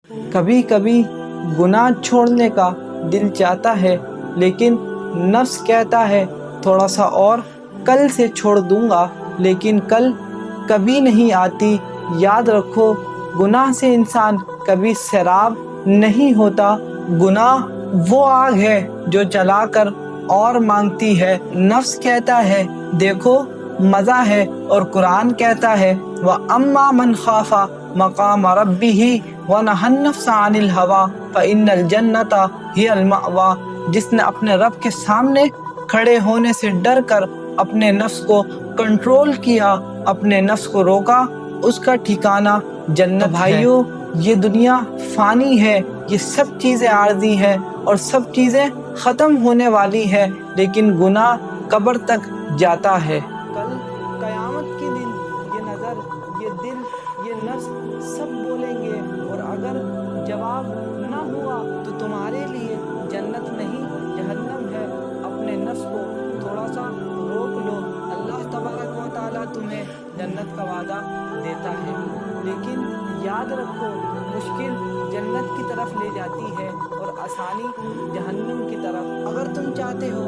کبھی کبھی گناہ چھوڑنے کا دل چاہتا ہے، لیکن نفس کہتا ہے تھوڑا سا اور، کل سے چھوڑ دوں گا، لیکن کل کبھی نہیں آتی۔ یاد رکھو، گناہ سے انسان کبھی سیراب نہیں ہوتا۔ گناہ وہ آگ ہے جو جلا کر اور مانگتی ہے۔ نفس کہتا ہے دیکھو مزہ ہے، اور قرآن کہتا ہے وَأَمَّا مَنْ خَافَ مَقَامَ رَبِّهِ وَنَهَى النَّفْسَ عَنِ الْهَوَىٰ فَإِنَّ الْجَنَّةَ هِيَ الْمَأْوَىٰ۔ جس نے اپنے رب کے سامنے کھڑے ہونے سے ڈر کر اپنے نفس کو کنٹرول کیا، اپنے نفس کو روکا، اس کا ٹھکانہ جنت ہے۔ بھائیو، یہ دنیا فانی ہے، یہ سب چیزیں عارضی ہیں اور سب چیزیں ختم ہونے والی ہیں، لیکن گناہ قبر تک جاتا ہے۔ کل قیامت کے دن یہ نظر، یہ دل، یہ نفس سب بولیں گے، اور اگر جواب نہ ہوا تو تمہارے لیے جنت نہیں جہنم ہے۔ اپنے نفس کو تھوڑا سا روک لو، اللہ تبارک و تعالیٰ تمہیں جنت کا وعدہ دیتا ہے، لیکن یاد رکھو مشکل جنت کی طرف لے جاتی ہے اور آسانی جہنم کی طرف۔ اگر تم چاہتے ہو